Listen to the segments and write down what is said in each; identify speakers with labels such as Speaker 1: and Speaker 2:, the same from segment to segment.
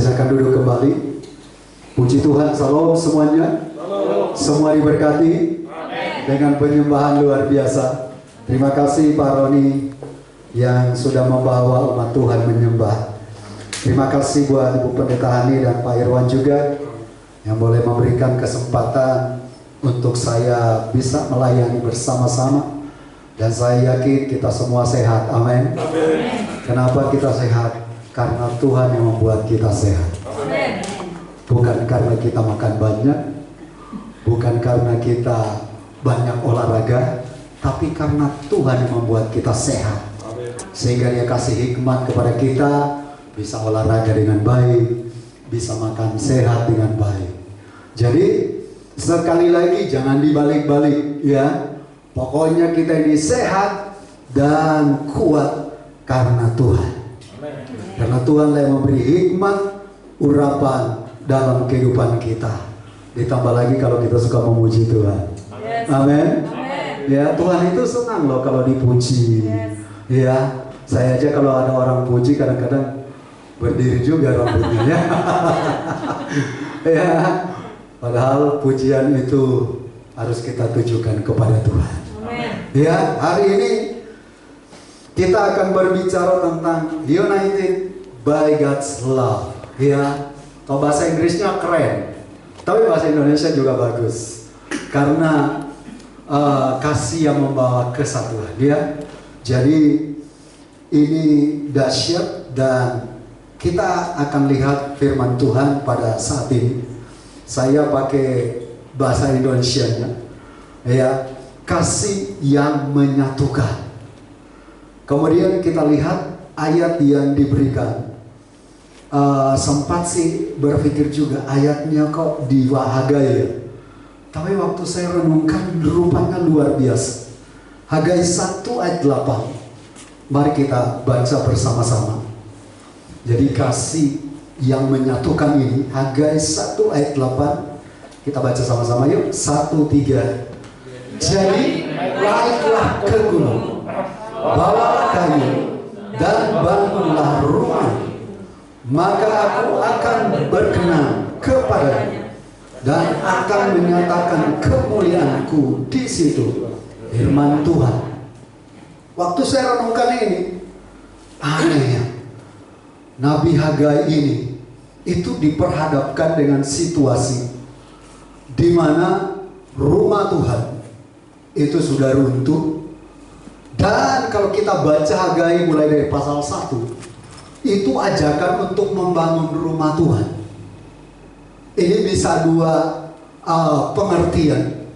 Speaker 1: Silakan duduk kembali. Puji Tuhan, salam semuanya. Semua diberkati dengan penyembahan luar biasa. Terima kasih Pak Roni yang sudah membawa umat Tuhan menyembah. Terima kasih buat Ibu Pendeta Hani dan Pak Irwan juga yang boleh memberikan kesempatan untuk saya bisa melayani bersama-sama. Dan saya yakin kita semua sehat. Amin. Kenapa kita sehat? Karena Tuhan yang membuat kita sehat. Bukan karena kita makan banyak, bukan karena kita banyak olahraga, tapi karena Tuhan yang membuat kita sehat. Sehingga Dia kasih hikmat kepada kita, bisa olahraga dengan baik, bisa makan sehat dengan baik. Jadi sekali lagi jangan dibalik-balik ya. Pokoknya kita ini sehat dan kuat karena Tuhan. Karena Tuhan yang memberi hikmat, urapan dalam kehidupan kita. Ditambah lagi kalau kita suka memuji Tuhan. Amin. Ya, Tuhan itu senang loh kalau dipuji. Ya, saya aja kalau ada orang puji kadang-kadang berdiri juga rambutnya ya. Ya, padahal pujian itu harus kita tujukan kepada Tuhan. Ya, hari ini kita akan berbicara tentang United by God's Love. Ya, kalau bahasa Inggrisnya keren, tapi bahasa Indonesia juga bagus. Karena kasih yang membawa kesatuan. Ya, jadi ini dahsyat dan kita akan lihat firman Tuhan pada saat ini. Saya pakai bahasa Indonesianya. Ya, kasih yang menyatukan. Kemudian kita lihat ayat yang diberikan. Sempat sih berpikir juga ayatnya kok di Hagai ya. Tapi waktu saya renungkan rupanya luar biasa. Hagai 1 ayat 8. Mari kita baca bersama-sama. Jadi kasih yang menyatukan ini Hagai 1 ayat 8. Kita baca sama-sama yuk. 1, 3. Jadi naiklah ke gunung, bawalah kayu dan bangunlah rumah, maka aku akan berkenan kepadanya dan akan menyatakan kemuliaanku di situ. Firman Tuhan. Waktu saya renungkan ini, aneh ya, Nabi Hagai ini itu diperhadapkan dengan situasi di mana rumah Tuhan itu sudah runtuh. Dan kalau kita baca Hagai mulai dari pasal 1, itu ajakan untuk membangun rumah Tuhan. Ini bisa dua pengertian.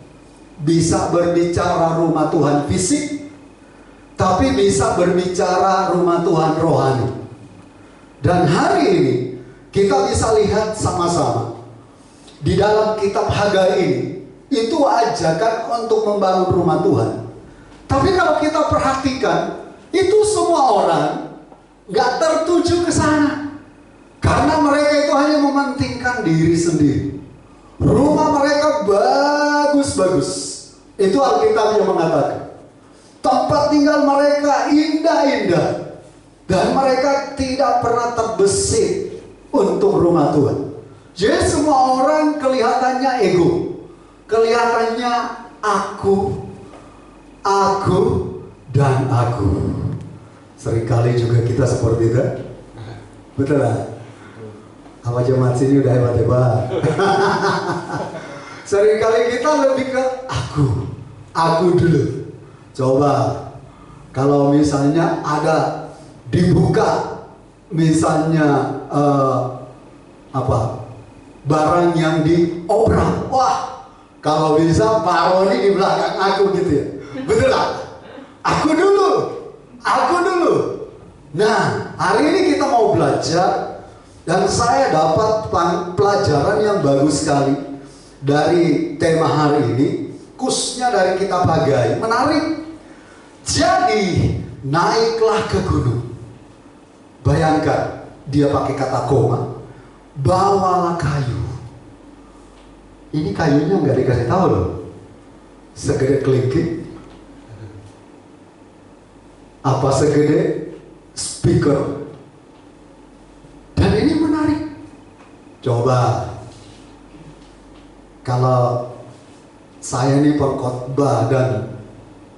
Speaker 1: Bisa berbicara rumah Tuhan fisik, tapi bisa berbicara rumah Tuhan rohani. Dan hari ini kita bisa lihat sama-sama di dalam kitab Hagai ini, itu ajakan untuk membangun rumah Tuhan. Tapi kalau kita perhatikan, itu semua orang gak tertuju ke sana. Karena mereka itu hanya mementingkan diri sendiri. Rumah mereka bagus-bagus. Itu Alkitab yang mengatakan. Tempat tinggal mereka indah-indah. Dan mereka tidak pernah terbesit untuk rumah Tuhan. Jadi semua orang kelihatannya ego. Kelihatannya aku, dan aku. Seringkali juga kita seperti itu. Betul lah. Apa jemaat sini udah hebat-hebat. Seringkali kita lebih ke aku dulu. Coba kalau misalnya ada dibuka, misalnya barang yang diobrak, wah, kalau bisa Pak Roni di belakang aku gitu ya. Betul lah. Aku dulu. Nah, hari ini kita mau belajar. Dan saya dapat pelajaran yang bagus sekali dari tema hari ini, khususnya dari kitab Hagai. Menarik. Jadi naiklah ke gunung. Bayangkan, dia pakai kata koma. Bawalah kayu. Ini kayunya nggak dikasih tahu loh. Segede kelingking. Apa segede speaker. Dan ini menarik. Coba kalau saya ini pengkhotbah dan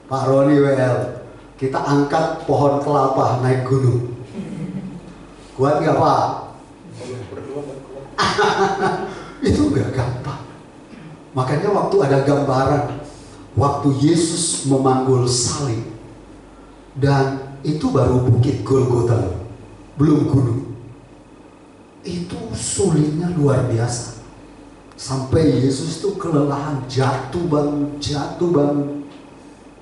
Speaker 1: Pak Roni WL, kita angkat pohon kelapa naik gunung. Kuat gak Pak? Itu gak gampang. Makanya waktu ada gambaran, waktu Yesus memanggul salib, dan itu baru bukit Golgota, belum gunung. Itu sulitnya luar biasa. Sampai Yesus itu kelelahan, jatuh bangun,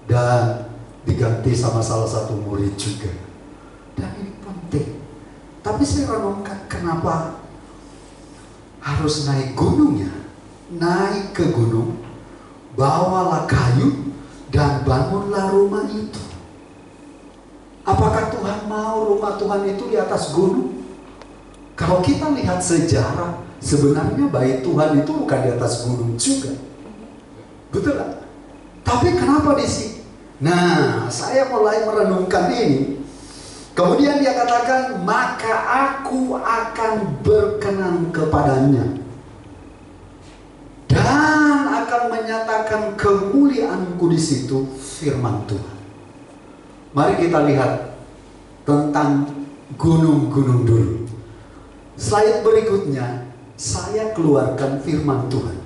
Speaker 1: dan diganti sama salah satu murid juga. Dan ini penting. Tapi saya renungkan, kenapa harus naik gunungnya? Naik ke gunung, bawalah kayu, dan bangunlah rumah itu. Apakah Tuhan mau rumah Tuhan itu di atas gunung? Kalau kita lihat sejarah, sebenarnya bait Tuhan itu bukan di atas gunung juga. Betul tak? Tapi kenapa di sini? Nah, saya mulai merenungkan ini. Kemudian dia katakan, maka aku akan berkenan kepadanya dan akan menyatakan kemuliaanku di situ, firman Tuhan. Mari kita lihat tentang gunung-gunung dulu. Slide berikutnya, saya keluarkan firman Tuhan.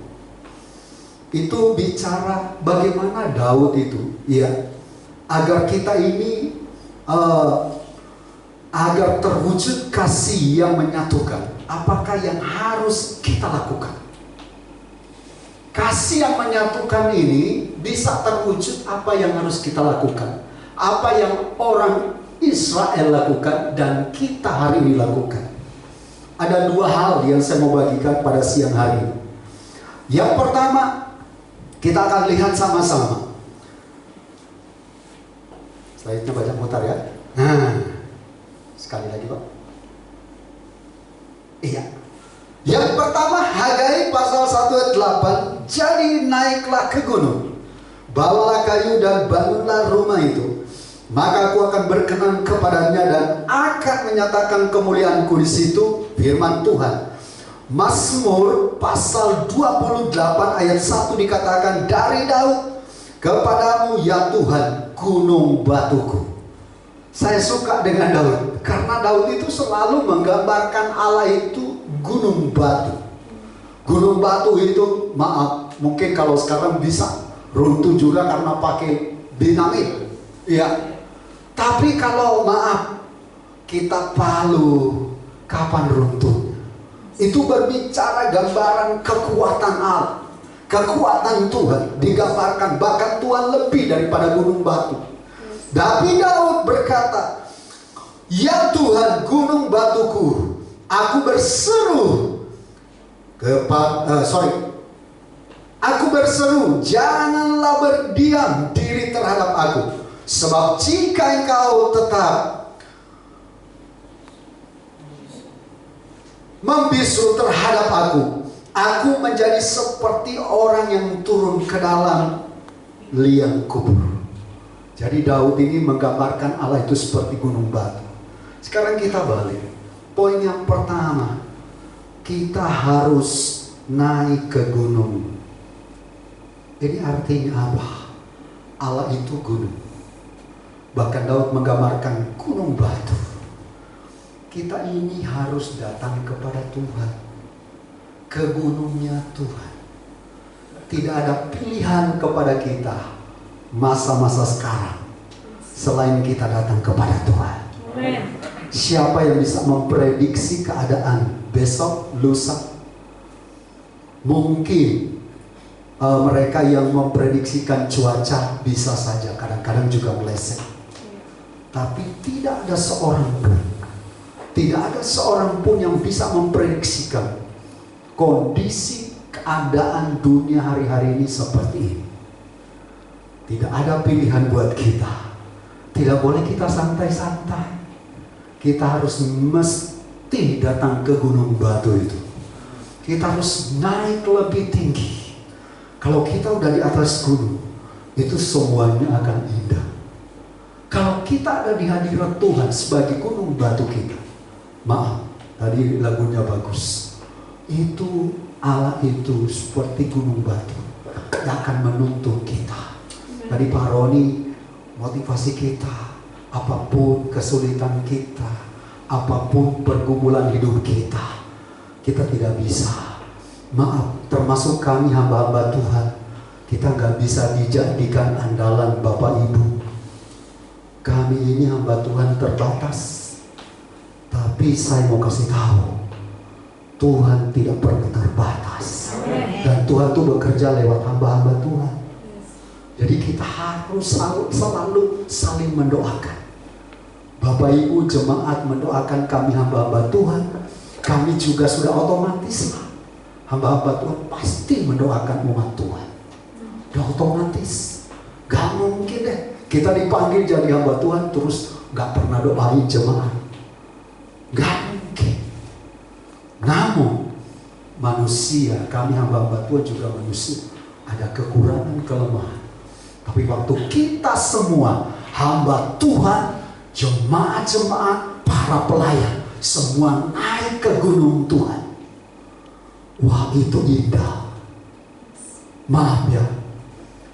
Speaker 1: Itu bicara bagaimana Daud itu, ya, agar kita ini agar terwujud kasih yang menyatukan. Apakah yang harus kita lakukan? Kasih yang menyatukan ini bisa terwujud apa yang harus kita lakukan? Apa yang orang Israel lakukan dan kita hari ini lakukan? Ada dua hal yang saya mau bagikan pada siang hari ini. Yang pertama, kita akan lihat sama-sama. Slide-nya banyak mutar ya. Nah, sekali lagi Pak. Iya. Yang pertama, Hagai pasal 1 ayat 8. Jadi naiklah ke gunung, bawalah kayu dan bangunlah rumah itu. Maka aku akan berkenan kepadanya dan akan menyatakan kemuliaanku di situ, firman Tuhan. Mazmur pasal 28 ayat 1 dikatakan, dari Daud, kepadamu ya Tuhan, gunung batuku. Saya suka dengan Daud, karena Daud itu selalu menggambarkan Allah itu gunung batu. Gunung batu itu, maaf, mungkin kalau sekarang bisa runtuh juga karena pakai dinamit, ya. Tapi kalau maaf, kita palu, kapan runtuh? Itu berbicara gambaran kekuatan Allah, kekuatan Tuhan digambarkan, bahkan Tuhan lebih daripada gunung batu. Tapi Daud berkata, ya Tuhan gunung batuku, aku berseru aku berseru, janganlah berdiam diri terhadap aku. Sebab jika engkau tetap membisu terhadap aku menjadi seperti orang yang turun ke dalam liang kubur. Jadi Daud ini menggambarkan Allah itu seperti gunung batu. Sekarang kita balik. Poin yang pertama, kita harus naik ke gunung. Ini artinya apa? Allah itu gunung. Bahkan Daud menggambarkan gunung batu. Kita ini harus datang kepada Tuhan, ke gunungnya Tuhan. Tidak ada pilihan kepada kita masa-masa sekarang selain kita datang kepada Tuhan. Amen. Siapa yang bisa memprediksi keadaan besok, lusa? Mungkin mereka yang memprediksikan cuaca bisa saja kadang-kadang juga meleset. Tapi tidak ada seorang pun yang bisa memprediksikan kondisi keadaan dunia hari-hari ini seperti ini. Tidak ada pilihan buat kita. Tidak boleh kita santai-santai. Kita harus mesti datang ke gunung batu itu. Kita harus naik lebih tinggi. Kalau kita udah di atas gunung, itu semuanya akan indah. Kalau kita ada di hadirat Tuhan sebagai gunung batu kita, maaf, tadi lagunya bagus. Itu Allah itu seperti gunung batu yang akan menuntun kita. Tadi Pak Roni motivasi kita, apapun kesulitan kita, apapun pergumulan hidup kita, kita tidak bisa. Maaf, termasuk kami hamba-hamba Tuhan, kita nggak bisa dijadikan andalan Bapak Ibu. Kami ini hamba Tuhan terbatas. Tapi saya mau kasih tahu, Tuhan tidak pernah terbatas. Dan Tuhan tuh bekerja lewat hamba-hamba Tuhan. Jadi kita harus selalu saling mendoakan. Bapak Ibu jemaat mendoakan kami hamba-hamba Tuhan. Kami juga sudah otomatis lah. Hamba-hamba Tuhan pasti mendoakan umat Tuhan. Udah otomatis. Gak mungkin deh kita dipanggil jadi hamba Tuhan terus gak pernah doain jemaat. Gak mungkin. Namun manusia, kami hamba-hamba Tuhan juga manusia, ada kekurangan, kelemahan. Tapi waktu kita semua hamba Tuhan, jemaat-jemaat, para pelayan, semua naik ke gunung Tuhan. Wah, itu indah. Maaf ya,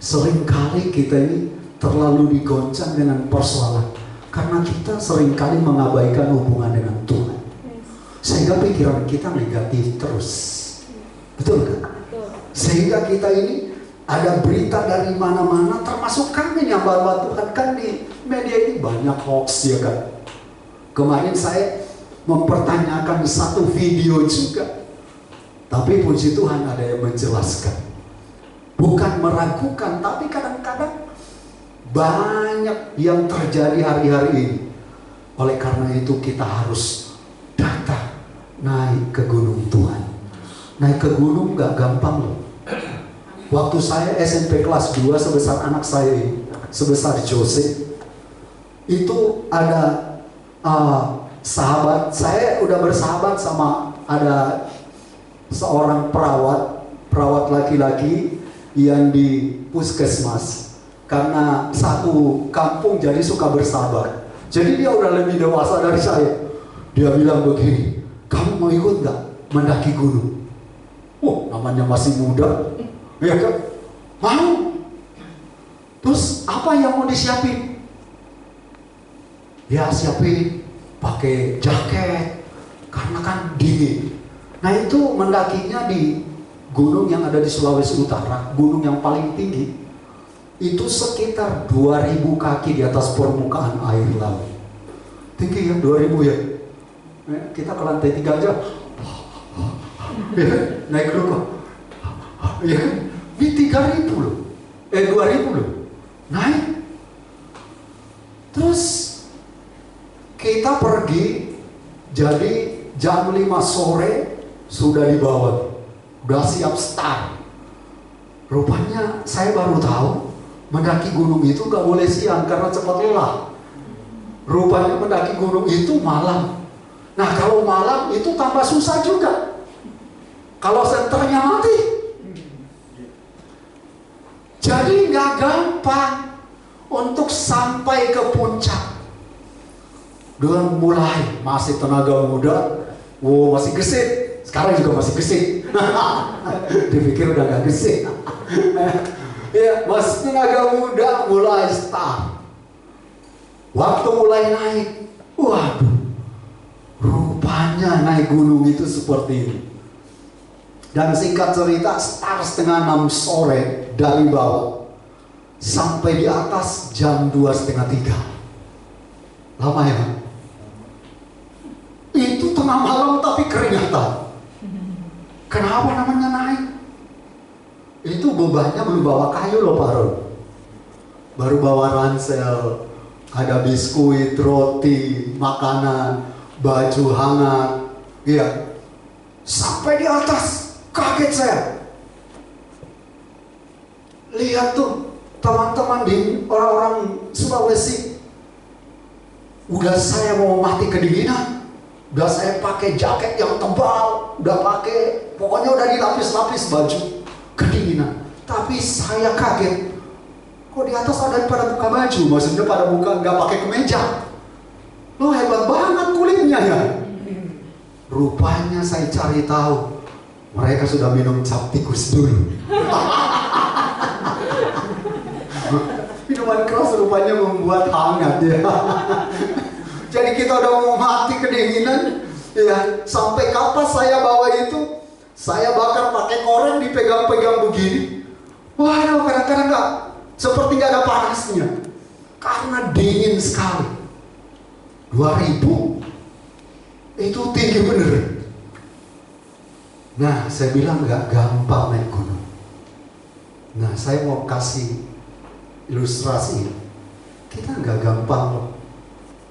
Speaker 1: seringkali kita ini terlalu digoncang dengan persoalan karena kita seringkali mengabaikan hubungan dengan Tuhan, sehingga pikiran kita negatif terus. Betul kan? Sehingga kita ini ada berita dari mana-mana, termasuk kami yang hamba Tuhan kan di media ini banyak hoax ya kan. Kemarin saya mempertanyakan satu video juga, tapi puji Tuhan ada yang menjelaskan, bukan meragukan, tapi kadang-kadang banyak yang terjadi hari-hari ini. Oleh karena itu kita harus datang naik ke gunung Tuhan. Naik ke gunung gak gampang loh. Waktu saya SMP kelas 2 sebesar anak saya ini, sebesar Jose, itu ada sahabat, saya udah bersahabat sama ada seorang perawat laki-laki yang di puskesmas. Karena satu kampung jadi suka bersahabat. Jadi dia udah lebih dewasa dari saya. Dia bilang begini, kamu mau ikut gak mendaki gunung? Oh, namanya masih muda, ya kan? Mau. Terus apa yang mau disiapin? Ya siapin pakai jaket, karena kan dingin. Nah itu mendakinya di gunung yang ada di Sulawesi Utara, gunung yang paling tinggi. Itu sekitar 2000 kaki di atas permukaan air laut. Tinggi ya, 2000 ya. Kita ke lantai 3 aja. Ya, naik dulu. Ya kan? Ini 3000 loh. 2000 loh. Naik. Terus kita pergi, jadi jam 5 sore sudah di bawah. Udah siap start. Rupanya saya baru tahu mendaki gunung itu gak boleh siang karena cepat lelah. Rupanya mendaki gunung itu malam. Nah kalau malam itu tambah susah juga. Kalau senternya mati. Jadi gak gampang untuk sampai ke puncak. Dengan mulai masih tenaga muda, masih gesit. Sekarang juga masih gesit. Dipikir udah gak gesit. Ya, masih tenaga muda mulai start. Waktu mulai naik, waduh, rupanya naik gunung itu seperti ini. Dan singkat cerita, start setengah 6 sore dari bawah, sampai di atas jam 2:30. Lama ya? Itu tengah malam tapi keringatan. Kenapa namanya naik? Itu bebannya belum bawa kayu loh Pak Ron. Baru bawa ransel, ada biskuit, roti, makanan, baju hangat. Iya. Sampai di atas, kaget saya. Lihat tuh teman-teman di orang-orang Sulawesi. Udah saya mau mati kedinginan. Udah saya pakai jaket yang tebal, udah pakai, pokoknya udah dilapis-lapis baju. Kedinginan, tapi saya kaget. Kok di atas ada yang pada buka baju? Maksudnya pada buka nggak pakai kemeja. Lo hebat banget kulitnya ya. Rupanya saya cari tahu, Mereka sudah minum cap tikus dulu. Minuman keras rupanya membuat hangat ya. Jadi kita udah mau mati kedinginan ya. Sampai kapas saya bawa itu, saya bakar pakai koreng, dipegang-pegang begini. Waduh, kadang-kadang nggak, seperti nggak ada panasnya karena dingin sekali. 2000 itu tinggi bener. Nah, saya bilang nggak gampang naik gunung. Nah, saya mau kasih ilustrasi. Kita nggak gampang loh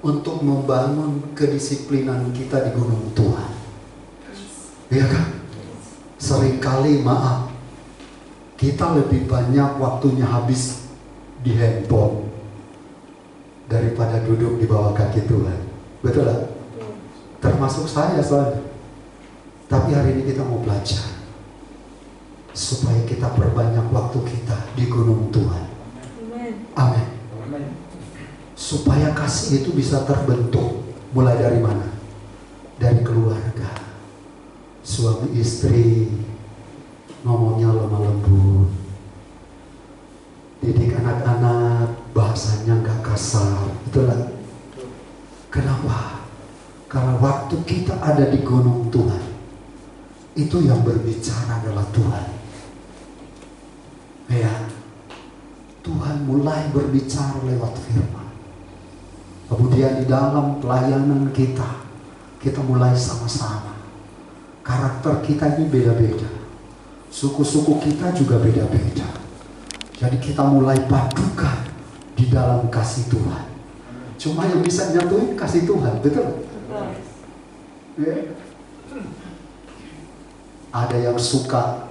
Speaker 1: untuk membangun kedisiplinan kita di gunung Tuhan. Iya kan? Seringkali maaf, kita lebih banyak waktunya habis di handphone daripada duduk di bawah kaki Tuhan. Betul lah? Termasuk saya soalnya. Tapi hari ini kita mau belajar supaya kita perbanyak waktu kita di gunung Tuhan. Amin. Supaya kasih itu bisa terbentuk. Mulai dari mana? Dari keluarga. Suami istri ngomongnya lemah lembut. Didik anak-anak bahasanya nggak kasar. Betul lah? Kenapa? Karena waktu kita ada di gunung Tuhan, itu yang berbicara adalah Tuhan. Ya, Tuhan mulai berbicara lewat firman. Kemudian di dalam pelayanan kita, kita mulai sama-sama. Karakter kita ini beda-beda. Suku-suku kita juga beda-beda. Jadi kita mulai padukan di dalam kasih Tuhan. Cuma yang bisa nyatuin kasih Tuhan, betul? Ya. Ada yang suka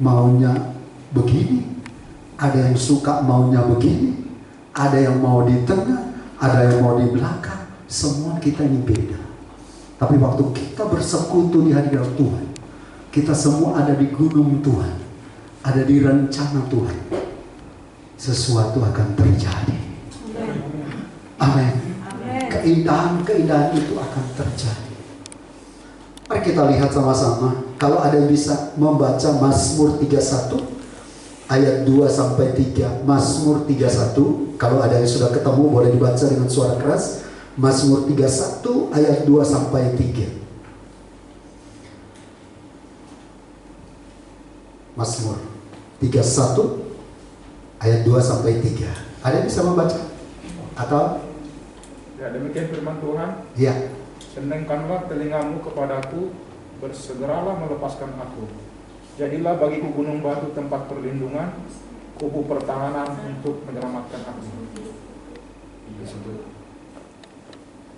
Speaker 1: maunya begini, ada yang suka maunya begini, ada yang mau di tengah, ada yang mau di belakang. Semua kita ini beda. Tapi waktu kita bersekutu di hadirat Tuhan, kita semua ada di gunung Tuhan, ada di rencana Tuhan, sesuatu akan terjadi. Amin. Keindahan-keindahan itu akan terjadi. Mari kita lihat sama-sama. Kalau ada yang bisa membaca Mazmur 31 ayat 2 sampai 3. Mazmur 31, kalau ada yang sudah ketemu boleh dibaca dengan suara keras. Mazmur 31 ayat 2 sampai 3. Mazmur 31 ayat 2 sampai 3. Ada yang bisa membaca? Atau?
Speaker 2: Ya, demikian firman Tuhan.
Speaker 1: Ya.
Speaker 2: Senengkanlah telingamu kepadaku, bersegeralah melepaskan aku. Jadilah bagiku gunung batu tempat perlindungan, kubu pertahanan untuk menyelamatkan aku.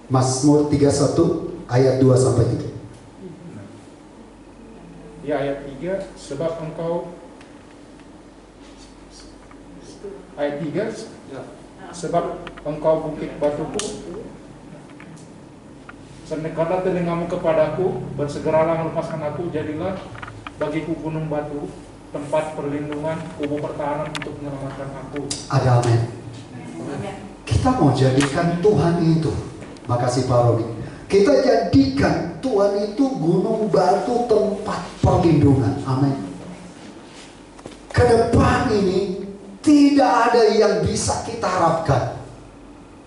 Speaker 1: Mazmur 31 ayat 2 sampai 3.
Speaker 2: Ya, ayat 3, sebab engkau, ayat 3, sebab engkau bukit batuku, senengkanlah telingamu kepadaku, bersegeralah melepaskan aku, jadilah bagiku gunung batu, tempat perlindungan, kubu pertahanan untuk menyelamatkan aku.
Speaker 1: Ada amin. Kita mau jadikan Tuhan itu, makasih Pak Rodi, kita jadikan Tuhan itu gunung batu tempat perlindungan. Amin. Ke depan ini tidak ada yang bisa kita harapkan.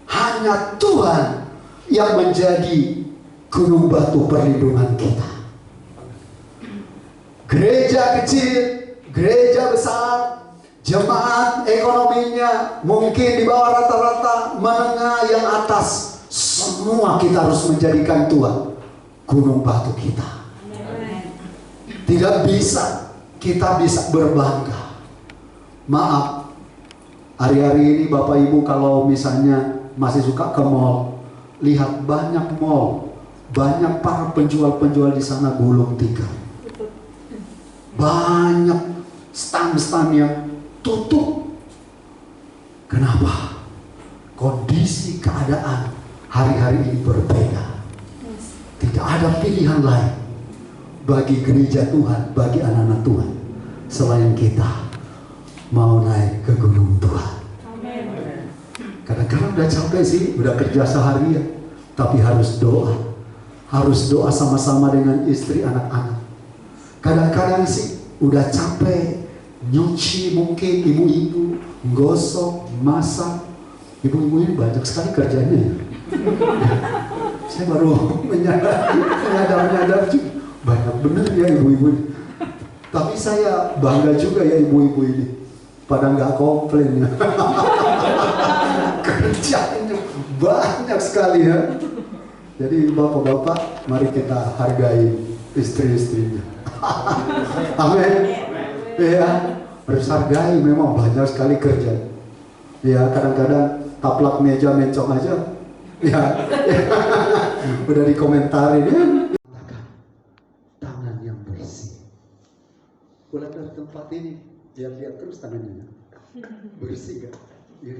Speaker 1: Hanya Tuhan yang menjadi gunung batu perlindungan kita. Gereja kecil, gereja besar, jemaat ekonominya mungkin di bawah rata-rata, menengah, yang atas, semua kita harus menjadikan Tuhan gunung batu kita. Tidak bisa kita bisa berbangga. Maaf, hari-hari ini Bapak Ibu kalau misalnya masih suka ke mall, lihat banyak mall, banyak para penjual-penjual di sana gulung tikar. Banyak stand-stand yang tutup. Kenapa? Kondisi keadaan hari-hari ini berbeda. Tidak ada pilihan lain bagi gereja Tuhan, bagi anak-anak Tuhan, selain kita mau naik ke gunung Tuhan. Kadang-kadang udah capek sih, udah kerja seharian, tapi harus doa. Harus doa sama-sama dengan istri, anak-anak. Kadang-kadang sih udah capek nyuci, mungkin ibu-ibu gosok, masak. Ibu-ibu ini banyak sekali kerjanya ya. Saya baru menyadar juga. Banyak bener ya ibu-ibu ini. Tapi saya bangga juga ya ibu-ibu ini. Pada nggak komplain ya. Kerjanya banyak sekali ya. Jadi bapak-bapak, mari kita hargai istri-istrinya. Amin. Ya, harus hargai, memang banyak sekali kerja. Ya, kadang-kadang taplak meja mencong aja. Ya, udah dikomentarin ya. Tangan yang bersih. Pulang dari tempat ini, lihat-lihat terus tangannya. Bersih gak? Ya.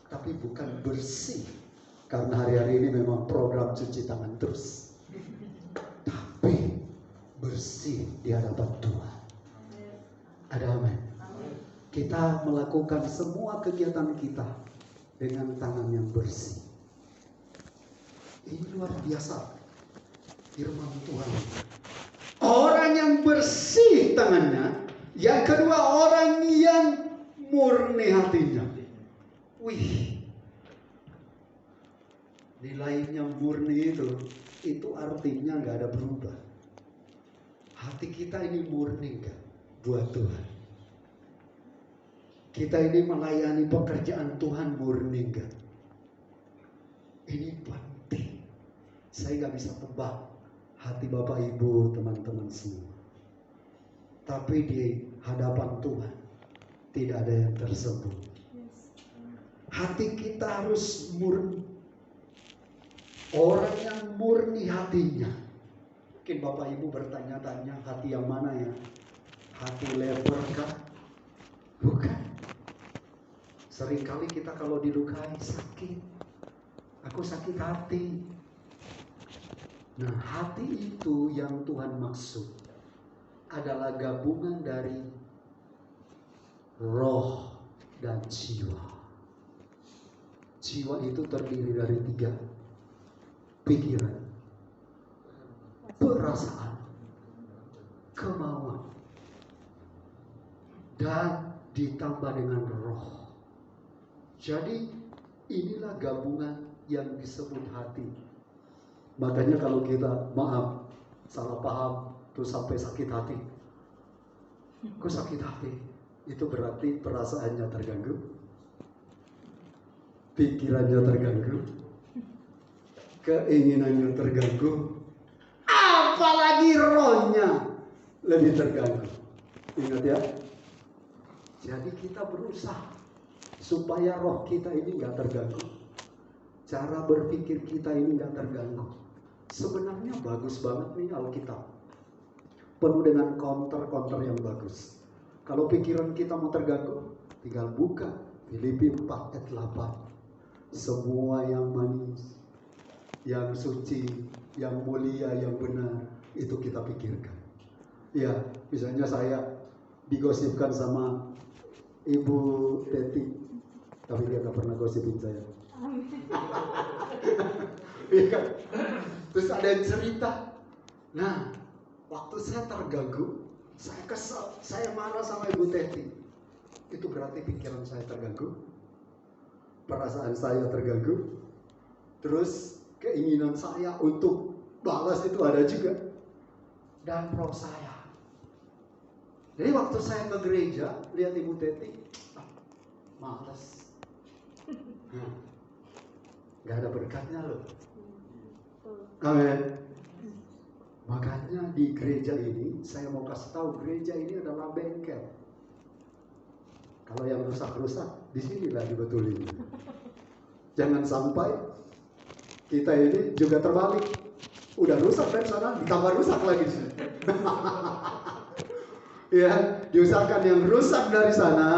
Speaker 1: Tapi bukan bersih karena hari-hari ini memang program cuci tangan terus. Tapi bersih di hadapan Tuhan. Ada amin. Kita melakukan semua kegiatan kita dengan tangan yang bersih. Ini luar biasa firman Tuhan. Orang yang bersih tangannya, yang kedua orang yang murni hatinya. Wih, nilainya murni itu artinya nggak ada berubah. Hati kita ini murni nggak buat Tuhan? Kita ini melayani pekerjaan Tuhan murni nggak? Ini penting. Saya nggak bisa tebak hati Bapak Ibu teman-teman semua. Tapi di hadapan Tuhan tidak ada yang tersembunyi. Hati kita harus murni. Orang yang murni hatinya. Mungkin Bapak Ibu bertanya-tanya, hati yang mana ya? Hati leper kah? Bukan. Seringkali kita kalau dilukai sakit. Aku sakit hati. Nah, hati itu yang Tuhan maksud adalah gabungan dari roh dan jiwa. Jiwa itu terdiri dari 3. Pikiran, perasaan, kemauan, dan ditambah dengan roh. Jadi inilah gabungan yang disebut hati. Makanya kalau kita maaf, salah paham, terus sampai sakit hati. Kok sakit hati? Itu berarti perasaannya terganggu, pikirannya terganggu, keinginannya terganggu, apalagi rohnya lebih terganggu. Ingat ya. Jadi kita berusaha supaya roh kita ini nggak terganggu, cara berpikir kita ini nggak terganggu. Sebenarnya bagus banget nih Alkitab, penuh dengan counter yang bagus. Kalau pikiran kita mau terganggu, tinggal buka Filipi 4 ayat 8. Semua yang manis, yang suci, yang mulia, yang benar, itu kita pikirkan. Ya, misalnya saya digosipkan sama Ibu Teti, tapi dia gak pernah gosipin saya. Iya kan? Terus ada yang cerita. Nah, waktu saya terganggu, saya kesal, saya marah sama Ibu Teti. Itu berarti pikiran saya terganggu, perasaan saya terganggu, terus keinginan saya untuk balas itu ada juga, dan roh saya. Jadi waktu saya ke gereja lihat Ibu Teti, malas, nggak ada berkatnya loh. Amin. Makanya di gereja ini saya mau kasih tahu, gereja ini adalah bengkel. Kalau yang rusak-rusak, disinilah dibetulin. Jangan sampai kita ini juga terbalik. Udah rusak dari sana, ditambah rusak lagi. Ya, diusahakan yang rusak dari sana,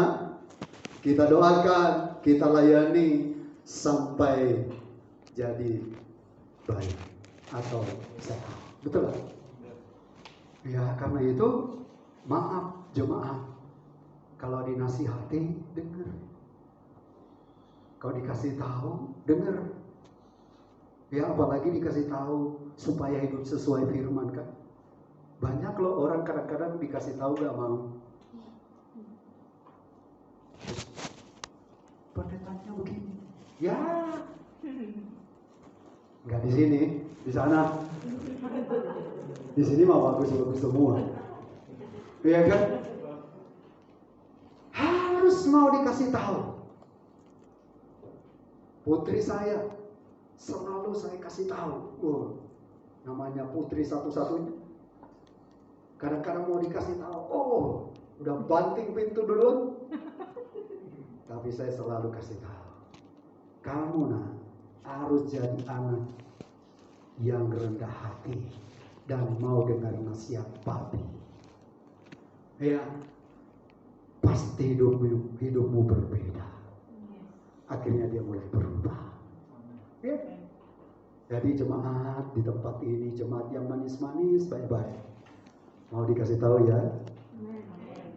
Speaker 1: kita doakan, kita layani sampai jadi baik atau sehat. Betul lah. Ya, karena itu maaf jemaat, kalau dinasihati dengar, kalau dikasih tahu dengar. Ya, apalagi dikasih tahu supaya hidup sesuai firman kan. Banyak loh orang kadang-kadang dikasih tahu gak mau. Pendetanya begini. Ya. Nggak di sini, di sana. Di sini mah bagus-bagus semua. Iya kan? Harus mau dikasih tahu. Putri saya selalu saya kasih tahu. Namanya putri satu-satunya. Kadang-kadang mau dikasih tahu. Udah banting pintu duluan. Tapi saya selalu kasih tahu. Kamu harus jadi anak yang rendah hati dan mau dengar nasihat papi. Ya, pasti hidupmu berbeda. Akhirnya dia mulai berubah. Ya. Jadi jemaat di tempat ini, jemaat yang manis-manis, baik-baik. Mau dikasih tahu ya?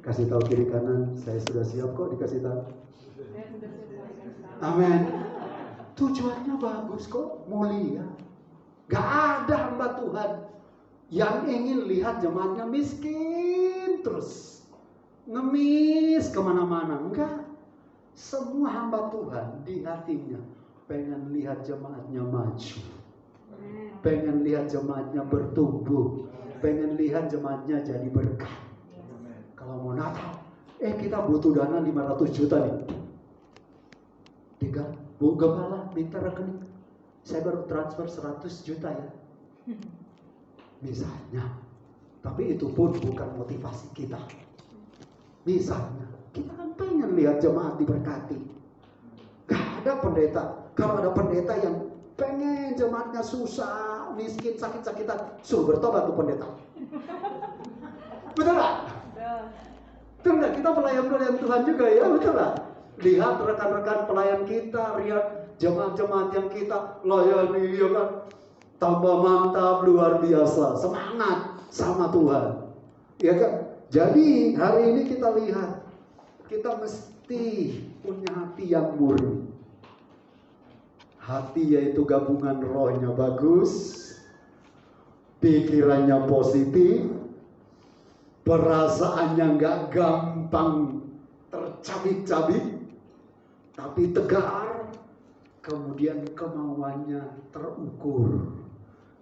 Speaker 1: Kasih tahu kiri kanan, saya sudah siap kok dikasih tahu. Amin. Tujuannya bagus kok, mulia. Gak ada hamba Tuhan yang ingin lihat jemaatnya miskin terus, ngemis kemana-mana. Enggak. Semua hamba Tuhan di hatinya pengen lihat jemaatnya maju, pengen lihat jemaatnya bertumbuh, pengen lihat jemaatnya jadi berkah. Kalau mau Natal, kita butuh dana 500 juta nih. Bu Gembala minta rekening, saya baru transfer 100 juta ya. Misalnya. Tapi itu pun bukan motivasi kita. Misalnya, kita kan pengen lihat jemaat diberkati. Gak ada pendeta. Kalau ada pendeta yang pengen jemaatnya susah, miskin, sakit-sakitan, suruh bertobat tuh pendeta. Betul gak? Betul gak? Kita pelayan Tuhan juga ya, betul gak? Lihat rekan-rekan pelayan kita, lihat jemaat-jemaat yang kita layani, ya kan? Tambah mantap, luar biasa, semangat sama Tuhan, ya kan? Jadi hari ini kita lihat, kita mesti punya hati yang murni. Hati yaitu gabungan rohnya bagus, pikirannya positif, perasaannya nggak gampang tercabik-cabik, tapi tegar, kemudian kemauannya terukur.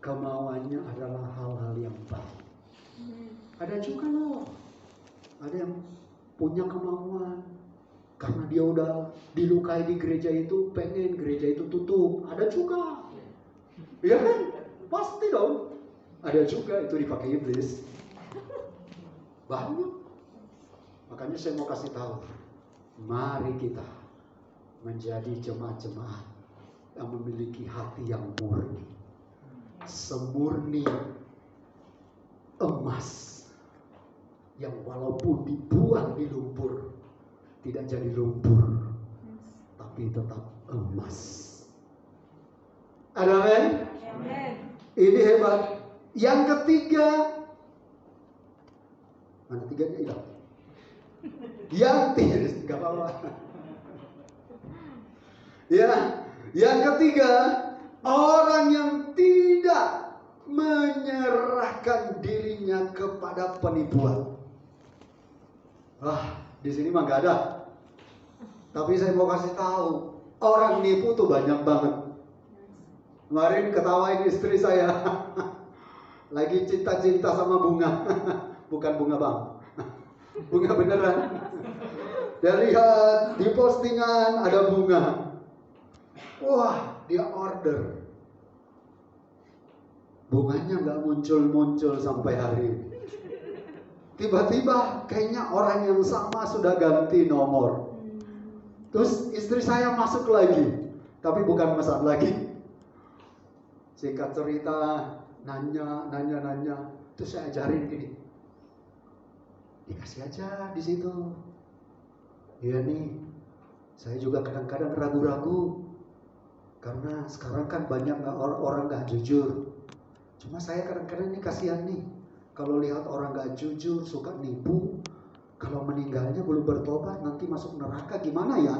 Speaker 1: Kemauannya adalah hal-hal yang baik. Ada juga loh, ada yang punya kemauan karena dia udah dilukai di gereja itu, pengen gereja itu tutup. Ada juga, ya kan? Pasti dong. Ada juga itu dipakai iblis. Banyak. Makanya saya mau kasih tahu, mari kita menjadi jemaat-jemaat yang memiliki hati yang murni, semurni emas, yang walaupun dibuang di lumpur tidak jadi lumpur, tapi tetap emas. Ada amin? Ini hebat. Yang ketiga, mana tiganya hilang? Yang tiga, nggak apa-apa. Ya, yang ketiga, orang yang tidak menyerahkan dirinya kepada penipuan. Di sini mah nggak ada. Tapi saya mau kasih tahu, orang nipu tuh banyak banget. Kemarin ketawain istri saya, lagi cinta-cinta sama bunga, bukan bunga bang, bunga beneran. Dia lihat di postingan ada bunga. Wah, dia order. Bunganya nggak muncul-muncul sampai hari ini. Tiba-tiba kayaknya orang yang sama sudah ganti nomor. Terus istri saya masuk lagi, tapi bukan pesan lagi. Singkat cerita, nanya. Terus saya ajarin gini, dikasih aja di situ. Iya nih, saya juga kadang-kadang ragu-ragu. Karena sekarang kan banyak orang gak jujur. Cuma saya kadang-kadang ini kasihan nih. Kalau lihat orang gak jujur, suka nipu. Kalau meninggalnya belum bertobat, nanti masuk neraka gimana ya?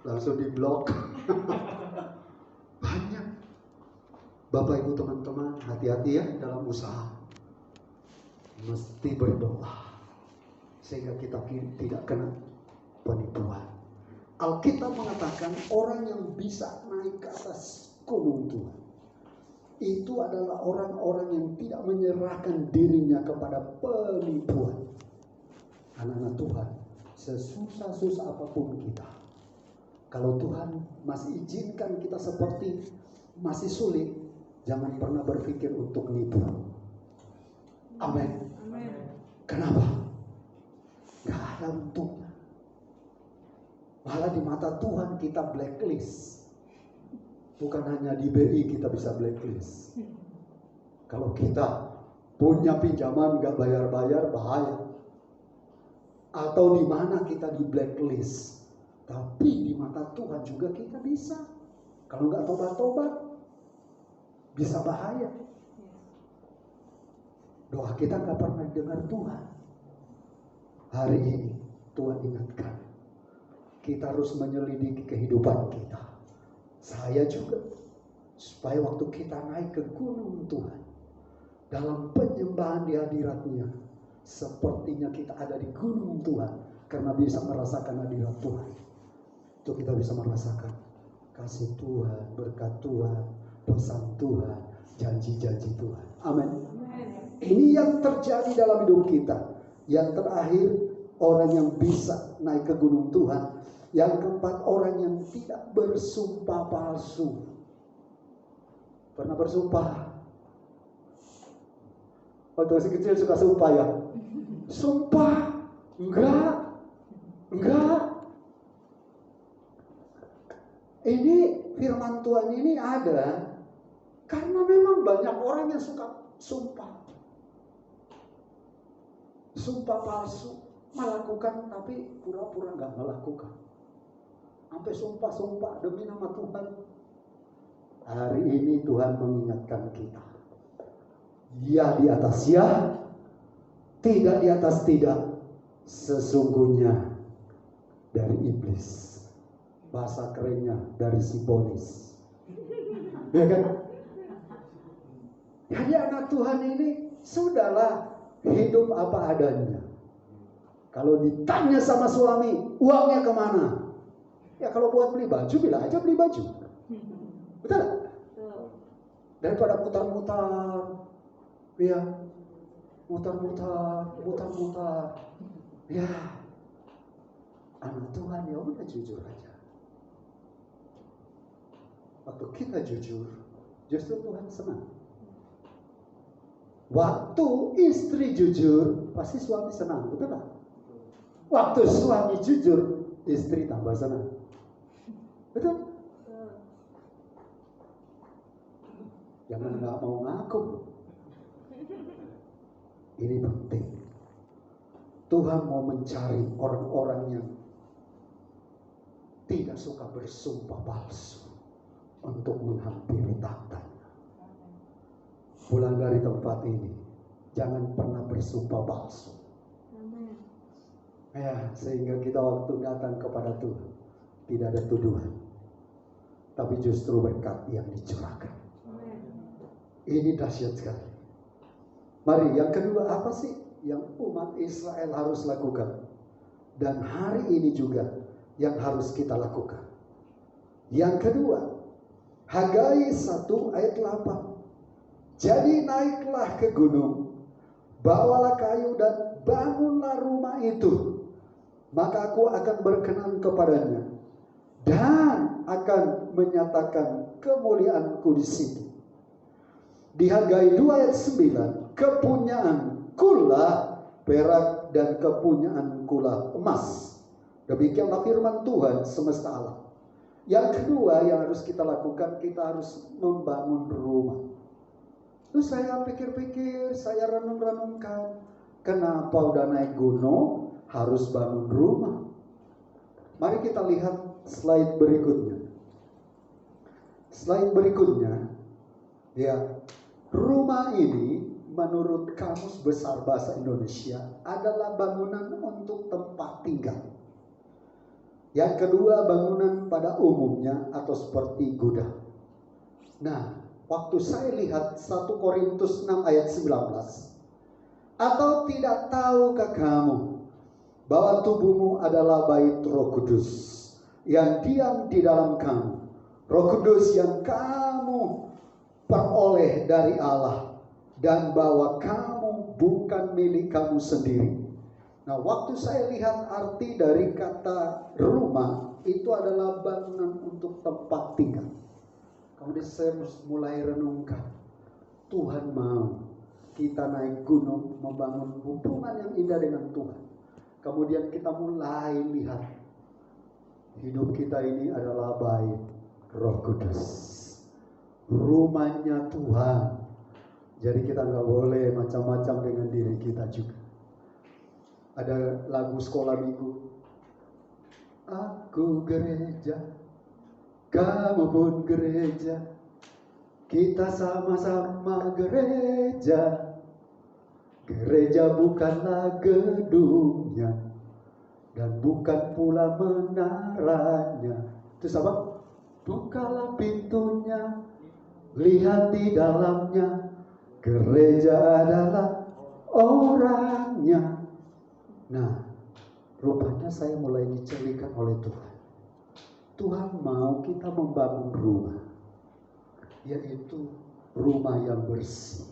Speaker 1: Langsung diblok. Bapak Ibu teman-teman, hati-hati ya dalam usaha. Mesti berdoa sehingga kita tidak kena penipuan. Alkitab mengatakan orang yang bisa naik ke atas gunung Tuhan itu adalah orang-orang yang tidak menyerahkan dirinya kepada penipuan. Anak-anak Tuhan, sesusah-susah apapun kita, kalau Tuhan masih izinkan kita seperti masih sulit, jangan pernah berpikir untuk nipu. Amin. Kenapa? Gak ada untungnya. Malah di mata Tuhan kita blacklist. Bukan hanya di BI kita bisa blacklist. Kalau kita punya pinjaman gak bayar-bayar, bahaya. Atau di mana kita di blacklist. Tapi di mata Tuhan juga kita bisa. Kalau gak tobat-tobat, bisa bahaya. Doa kita gak pernah dengar Tuhan. Hari ini Tuhan ingatkan, kita harus menyelidiki kehidupan kita. Saya juga, supaya waktu kita naik ke gunung Tuhan, dalam penyembahan di hadirat-Nya, sepertinya kita ada di gunung Tuhan, karena bisa merasakan hadirat Tuhan. Itu kita bisa merasakan kasih Tuhan, berkat Tuhan, pesan Tuhan, janji-janji Tuhan. Amin. Ini yang terjadi dalam hidup kita. Yang terakhir, orang yang bisa naik ke gunung Tuhan. Yang keempat, orang yang tidak bersumpah palsu. Pernah bersumpah? Waktu masih kecil suka sumpah ya? Sumpah? Enggak. Ini firman Tuhan ini ada karena memang banyak orang yang suka sumpah. Sumpah palsu, melakukan tapi pura-pura gak melakukan. Sampai sumpah-sumpah demi nama Tuhan. Hari ini Tuhan mengingatkan kita. Ya di atas ya, tidak di atas tidak. Sesungguhnya dari iblis. Bahasa kerennya dari sibolis. Ya kan? Jadi anak Tuhan ini sudahlah hidup apa adanya. Kalau ditanya sama suami, uangnya kemana? Ya kalau buat beli baju, bilang aja beli baju. Betul? Daripada mutar-mutar, ya, mutar-mutar. Ya, anak Tuhan ya udah jujur aja. Waktu kita jujur, justru Tuhan senang. Waktu istri jujur, pasti suami senang, betul tak? Waktu suami jujur, istri tambah senang. Betul? Jangan nggak mau ngaku. Ini penting. Tuhan mau mencari orang-orang yang tidak suka bersumpah palsu untuk menghampiri tahtanya. Pulang dari tempat ini, jangan pernah bersumpah palsu. Ya, sehingga kita waktu datang kepada Tuhan tidak ada tuduhan, tapi justru berkat yang dicurahkan. Ini dahsyat sekali. Mari, yang kedua apa sih yang umat Israel harus lakukan? Dan hari ini juga yang harus kita lakukan. Yang kedua, Hagai 1 ayat 8. Jadi naiklah ke gunung, bawalah kayu dan bangunlah rumah itu, maka aku akan berkenan kepadanya dan akan menyatakan kemuliaanku di situ. Di Hagai 2 ayat 9, kepunyaankulah perak dan kepunyaankulah emas. Demikianlah firman Tuhan semesta alam. Yang kedua yang harus kita lakukan, kita harus membangun rumah. Terus saya pikir-pikir, saya renung-renungkan, kenapa udah naik gunung harus bangun rumah? Mari kita lihat slide berikutnya. Slide berikutnya, ya, rumah ini menurut Kamus Besar Bahasa Indonesia adalah bangunan untuk tempat tinggal. Yang kedua, bangunan pada umumnya atau seperti gudang. Nah, Waktu saya lihat 1 Korintus 6 ayat 19. Atau tidak tahukah kamu bahwa tubuhmu adalah bait Roh Kudus yang diam di dalam kamu, Roh Kudus yang kamu peroleh dari Allah, dan bahwa kamu bukan milik kamu sendiri. Nah, waktu saya lihat arti dari kata rumah, itu adalah bangunan untuk tempat tinggal. Kemudian saya mulai renungkan, Tuhan mau kita naik gunung membangun hubungan yang indah dengan Tuhan. Kemudian kita mulai lihat hidup kita ini adalah bait Roh Kudus, rumahnya Tuhan. Jadi kita nggak boleh macam-macam dengan diri kita juga. Ada lagu sekolah minggu, aku gereja, kamu pun gereja, kita sama-sama gereja. Gereja bukanlah gedungnya dan bukan pula menaranya. Itu apa? Bukalah pintunya, lihat di dalamnya. Gereja adalah orangnya. Nah, rupanya saya mulai dicelikan oleh Tuhan. Tuhan mau kita membangun rumah, yaitu rumah yang bersih,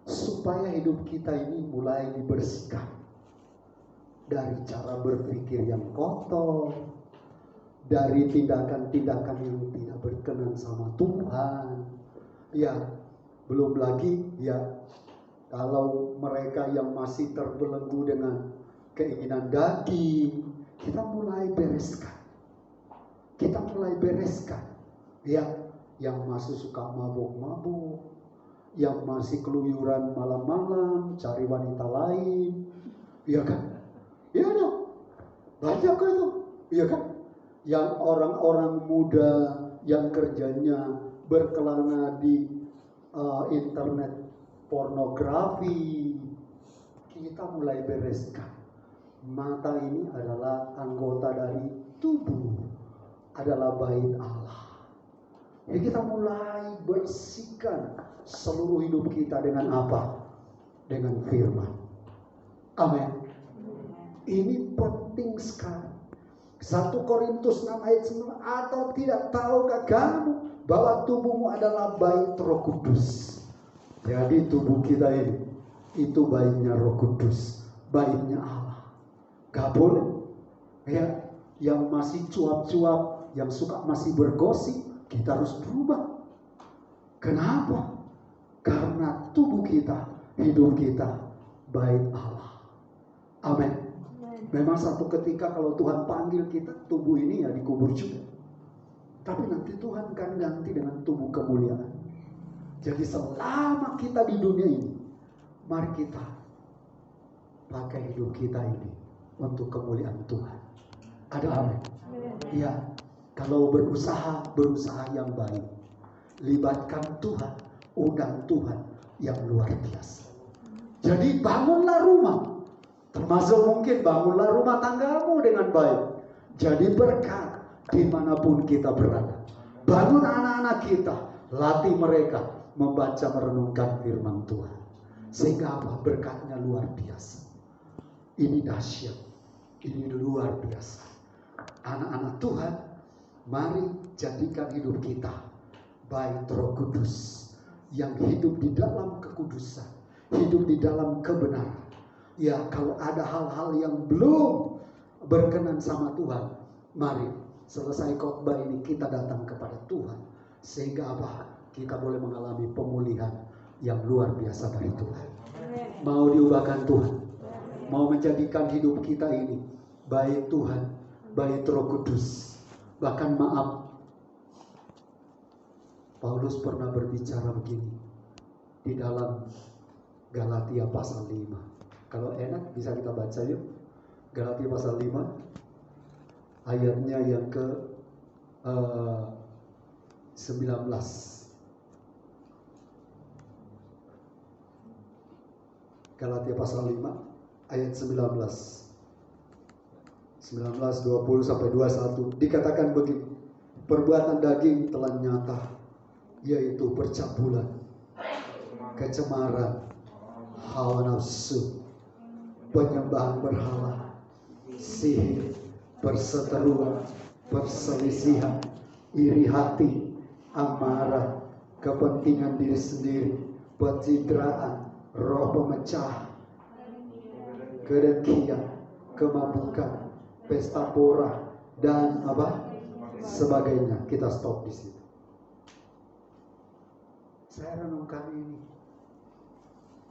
Speaker 1: supaya hidup kita ini mulai dibersihkan dari cara berpikir yang kotor, dari tindakan-tindakan yang tidak berkenan sama Tuhan. Ya, belum lagi ya, kalau mereka yang masih terbelenggu dengan keinginan daging, kita mulai bereskan. Ya, yang masih suka mabuk-mabuk, yang masih keluyuran malam-malam cari wanita lain, iya kan? Iya dong, banyak itu, iya kan? Yang orang-orang muda yang kerjanya berkelana di internet pornografi, kita mulai bereskan. Mata ini adalah anggota dari tubuh, adalah bait Allah. Jadi kita mulai bersihkan seluruh hidup kita dengan apa? Dengan firman. Amin. Ini penting sekali. 1 Korintus 6 ayat 9. Atau tidak tahukah kamu bahwa tubuhmu adalah bait Roh Kudus? Jadi tubuh kita ini, itu baitnya Roh Kudus, baitnya Allah. Gak boleh ya, yang masih cuap-cuap, yang suka masih bergosip, kita harus berubah. Kenapa? Karena tubuh kita, hidup kita, bait Allah. Amin. Memang satu ketika kalau Tuhan panggil kita, tubuh ini ya dikubur juga. Tapi nanti Tuhan akan ganti dengan tubuh kemuliaan. Jadi selama kita di dunia ini, mari kita pakai hidup kita ini untuk kemuliaan Tuhan. Ada amin? Ya. Kalau berusaha yang baik, libatkan Tuhan, undang Tuhan yang luar biasa. Jadi bangunlah rumah, termasuk mungkin bangunlah rumah tanggamu dengan baik. Jadi berkat dimanapun kita berada. Bangun anak-anak kita, latih mereka membaca merenungkan firman Tuhan. Sehingga apa? Berkatnya luar biasa. Ini dahsyat, ini luar biasa. Anak-anak Tuhan, mari jadikan hidup kita bait Roh Kudus yang hidup di dalam kekudusan, hidup di dalam kebenaran. Ya, kalau ada hal-hal yang belum berkenan sama Tuhan, mari selesai khotbah ini kita datang kepada Tuhan, sehingga apa? Kita boleh mengalami pemulihan yang luar biasa dari Tuhan. Mau diubahkan Tuhan, mau menjadikan hidup kita ini bait Tuhan, bait Roh Kudus. Bahkan maaf, Paulus pernah berbicara begini di dalam Galatia pasal 5. Kalau enak bisa kita baca yuk. Galatia pasal 5 ayatnya yang ke 19. Galatia pasal 5 ayat 19. 19, 20 sampai 21 dikatakan begini. Perbuatan daging telah nyata, yaitu percabulan, kecemaran, hawa nafsu, penyembahan berhala, sihir, perseteruan, perselisihan, iri hati, amarah, kepentingan diri sendiri, pencitraan, roh pemecah, kedengkian, kemabukan, pesta pora, dan sebagainya. Kita stop di situ. Saya renungkan ini,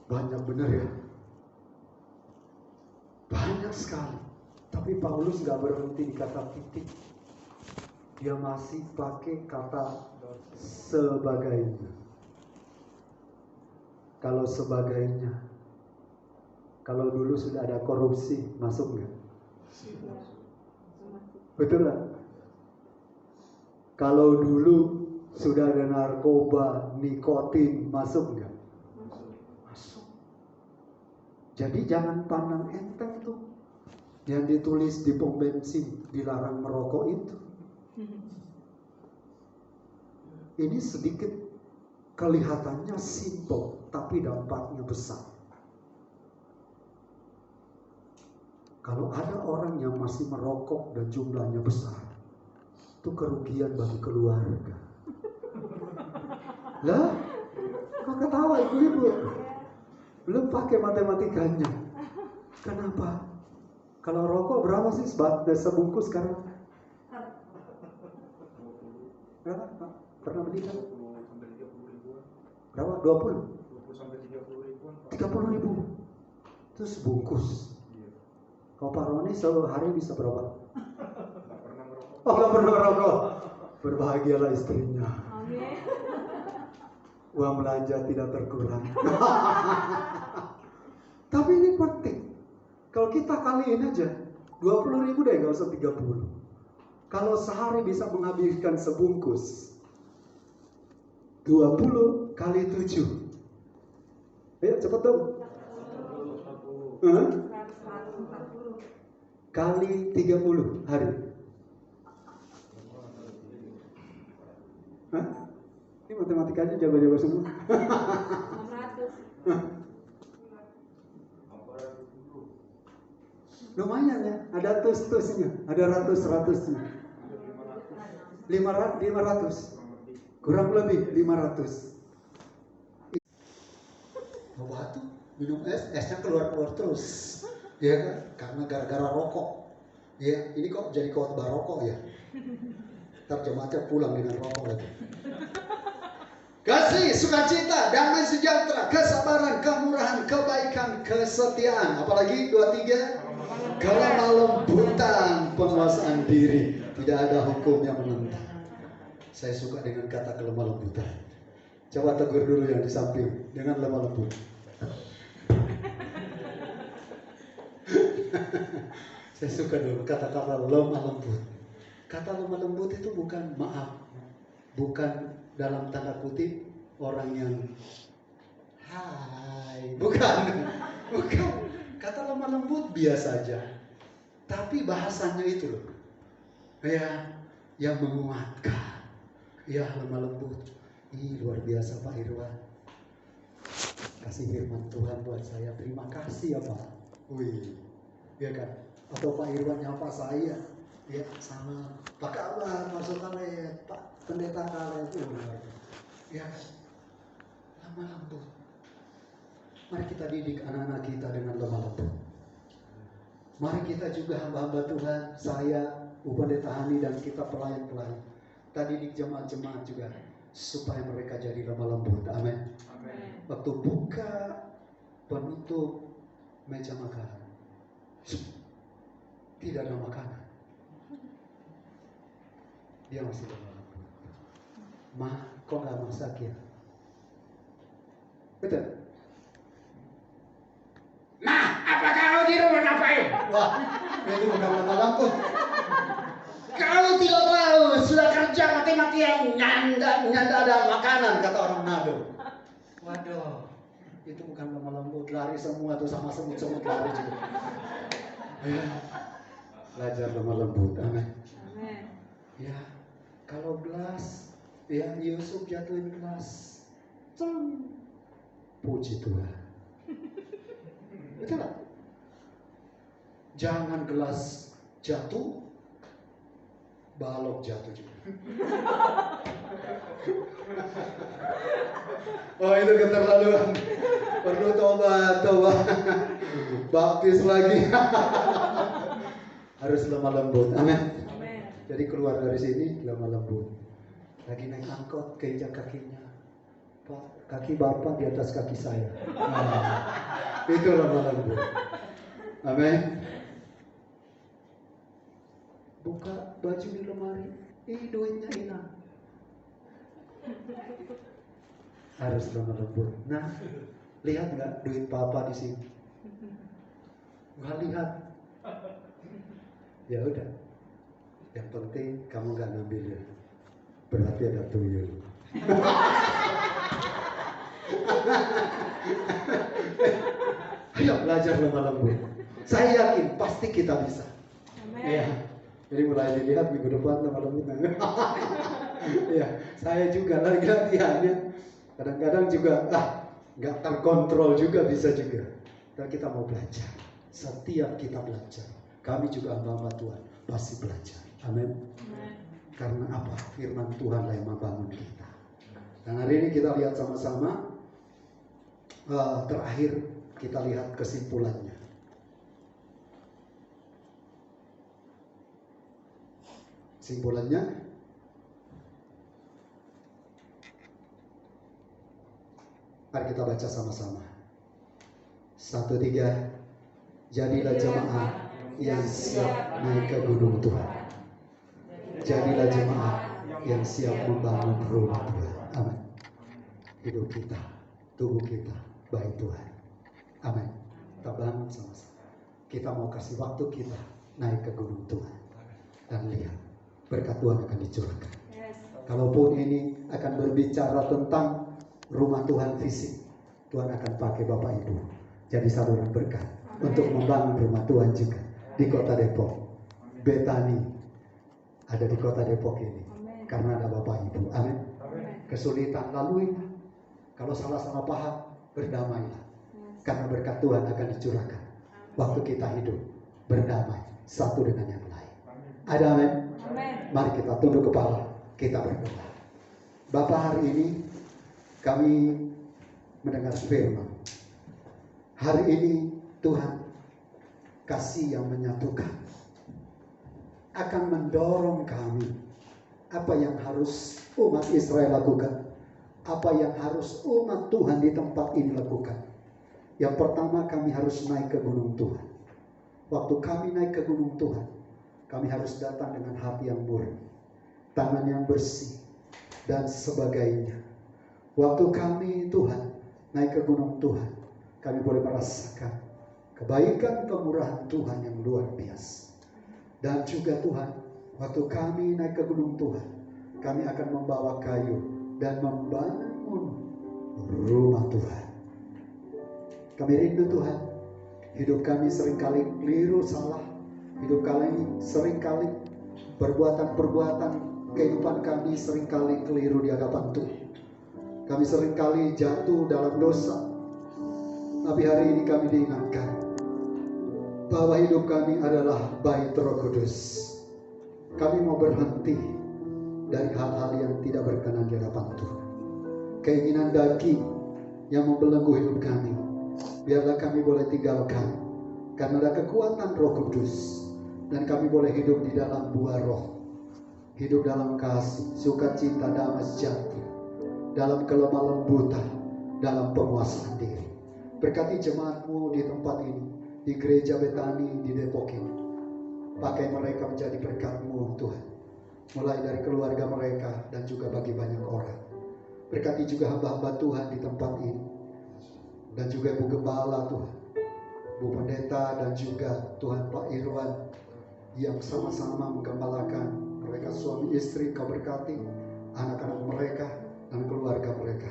Speaker 1: banyak benar ya, banyak sekali. Tapi Paulus gak berhenti di kata titik, dia masih pakai kata sebagainya. Kalau sebagainya, kalau dulu sudah ada korupsi, masuk nggak? Betul lah. Kalau dulu sudah ada narkoba, nikotin, masuk nggak? Masuk. Jadi jangan pandang enteng tuh yang ditulis di pom bensin dilarang merokok itu. Ini sedikit kelihatannya simpel, tapi dampaknya besar. Kalau ada orang yang masih merokok dan jumlahnya besar, itu kerugian bagi keluarga. Lah, kok ketawa ibu-ibu? Belum pakai matematikanya. Kenapa? Kalau rokok berapa sih sebungkus sekarang? Berapa? Pernah beli kan?
Speaker 2: 20 sampai 30 ribuan.
Speaker 1: Berapa? 20?
Speaker 2: 20 sampai 30 ribuan.
Speaker 1: 30 ribu. Itu sebungkus. Kalau Pak Roni sehari bisa berapa?
Speaker 2: Nggak pernah merokok.
Speaker 1: Oh, nggak pernah merokok. Berbahagialah istrinya. Uang belanja tidak terkurang. Tapi ini penting. Kalau kita kaliin aja 20 ribu deh, nggak usah 30. Kalau sehari bisa menghabiskan sebungkus, 20 kali 7. Ayo cepet dong. Kali 30 hari. Hah? Ini matematikanya jago-jago semua. 600. Lumayan ya, ada tus-tusnya, ada ratus-ratusnya. 500. Kurang lebih 500. Mau batu, minum esnya keluar-keluar terus. Ya kan? Karena gara-gara rokok. Ya, ini kok jadi khotbah rokok ya. Ntar jemaatnya pulang dengan rokok lagi. Kasih, sukacita, damai sejahtera, kesabaran, kemurahan, kebaikan, kesetiaan. Apalagi 2-3, kelemah lembutan, penguasaan diri. Tidak ada hukum yang menentang. Saya suka dengan kata kelemah lembutan. Coba tegur dulu yang di samping dengan lemah lembut. Saya suka dulu kata-kata lemah lembut. Kata lemah lembut itu bukan maaf, bukan dalam tanda kutip orang yang hai, bukan. Kata lemah lembut biasa aja, tapi bahasanya itu loh, ya, yang menguatkan, ya lemah lembut. Ih, luar biasa Pak Irwan, kasih firman Tuhan buat saya. Terima kasih ya Pak. Wih, ya kan? Atau Pak Irwan nyapa saya, ya sama Pak kabar, masukkan Pak pendeta kalian itu, ya lemah lembut. Mari kita didik anak-anak kita dengan lemah lembut. Mari kita juga hamba-hamba Tuhan, saya, Pendeta Hani dan kita pelayan-pelayan, kita didik jemaat-jemaat juga supaya mereka jadi lemah lembut. Amin. Waktu buka penutup meja makan, tidak ada makanan, dia masih lemah lembut. Ma, kok nggak masak ya? Betul.
Speaker 3: Nah, apa kau di rumah ngapain?
Speaker 1: Wah, itu bukan lemah lembut.
Speaker 3: Kau tidak tahu, sudah kerja mati-matian, nyanda ada makanan, kata orang Manado.
Speaker 1: Waduh, itu bukan lemah lembut, lari semua tuh sama semut-semut lari juga. Ya, belajar lemah lembut, amin. Ya, kalau gelas Ya, Yusuf jatuhin gelas. Puji Tuhan. Betul gak? Jangan gelas jatuh, balok jatuh juga. Oh, itu keterlaluan. Perlu tobat. Baptis lagi. Harus lemah lembut. Amin. Jadi keluar dari sini lemah lembut. Lagi naik angkot, keinjak kakinya. Pak, kaki Bapak di atas kaki saya. Nah, itu lemah lembut. Amin. Buka baju di lemari, duitnya hilang. Harus lemah lembut. Nah, lihat nggak duit Papa di sini? Nggak lihat. Ya udah. Yang penting kamu nggak ngambil ya. Berarti ada tuyul. Ayo belajar lemah lembut. Saya yakin pasti kita bisa. Ya. Jadi mulai dilihat minggu depan lemah lembut. Ya, saya juga lagi latihannya. Kadang-kadang juga nggak terkontrol juga bisa juga. Dan kita mau belajar. Setiap kita belajar, kami juga hamba Tuhan pasti belajar. Amin. Karena apa? Firman Tuhan lah yang membangun kita. Dan hari ini kita lihat sama-sama. Terakhir kita lihat kesimpulannya. Kesimpulannya, mari kita baca sama-sama. 1, 3. Jadilah jemaat yang siap naik ke gunung Tuhan. Jadilah jemaat yang siap membangun rumah Tuhan. Amin. Hidup kita, tubuh kita, baik Tuhan. Amin. Kita bangun sama-sama. Kita mau kasih waktu kita naik ke gunung Tuhan. Dan lihat, berkat Tuhan akan dicurahkan. Kalaupun ini akan berbicara tentang rumah Tuhan fisik, Tuhan akan pakai Bapak Ibu jadi saluran berkat untuk membangun rumah Tuhan juga di kota Depok. Betani ada di kota Depok ini. Amen. Karena ada Bapak Ibu. Amin. Kesulitan laluilah. Kalau salah-salah paham, berdamailah. Karena berkat Tuhan akan dicurahkan. Waktu kita hidup berdamai satu dengan yang lain. Ada amin? Mari kita tunduk kepala, kita berdoa. Bapak, hari ini kami mendengar firman. Hari ini Tuhan kasih yang menyatukan, akan mendorong kami apa yang harus umat Israel lakukan, apa yang harus umat Tuhan di tempat ini lakukan. Yang pertama, kami harus naik ke gunung Tuhan. Waktu kami naik ke gunung Tuhan, kami harus datang dengan hati yang murni, tangan yang bersih, dan sebagainya. Waktu kami Tuhan naik ke gunung Tuhan, kami boleh merasakan kebaikan kemurahan Tuhan yang luar biasa. Dan juga Tuhan, waktu kami naik ke gunung Tuhan, kami akan membawa kayu dan membangun rumah Tuhan. Kami rindu Tuhan, hidup kami seringkali keliru, salah. Hidup kami seringkali perbuatan-perbuatan kehidupan kami seringkali keliru di hadapan Tuhan. Kami seringkali jatuh dalam dosa. Tapi hari ini kami diingatkan bahwa hidup kami adalah bait Roh Kudus. Kami mau berhenti dari hal-hal yang tidak berkenan di hadapan Tuhan. Keinginan daging yang membelenggu hidup kami, biarlah kami boleh tinggalkan. Karena ada kekuatan Roh Kudus. Dan kami boleh hidup di dalam buah roh. Hidup dalam kasih, sukacita, damai sejahtera, dalam kelemah lembutan, dalam penguasaan diri. Berkati jemaatmu di tempat ini, di gereja Betani di Depok ini. Pakai mereka menjadi berkat-Mu Tuhan. Mulai dari keluarga mereka dan juga bagi banyak orang. Berkati juga hamba-hamba Tuhan di tempat ini. Dan juga Ibu Gembala Tuhan, Bu Pendeta, dan juga Tuhan Pak Irwan yang sama-sama menggembalakan mereka suami istri. Kau berkati anak-anak mereka dan keluarga mereka.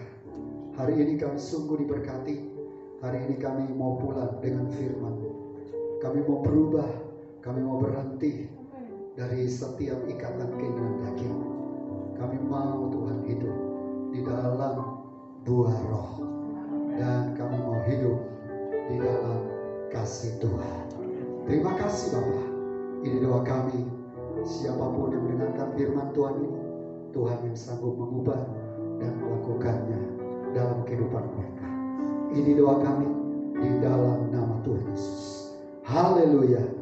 Speaker 1: Hari ini kami sungguh diberkati. Hari ini kami mau pulang dengan firman. Kami mau berubah. Kami mau berhenti dari setiap ikatan keinginan daging. Kami mau Tuhan hidup di dalam buah roh. Dan kami mau hidup di dalam kasih Tuhan. Terima kasih Bapak. Ini doa kami. Siapapun yang mendengarkan firman Tuhan ini, Tuhan yang sanggup mengubah dan melakukannya dalam kehidupan mereka. Ini doa kami di dalam nama Tuhan Yesus. Haleluya.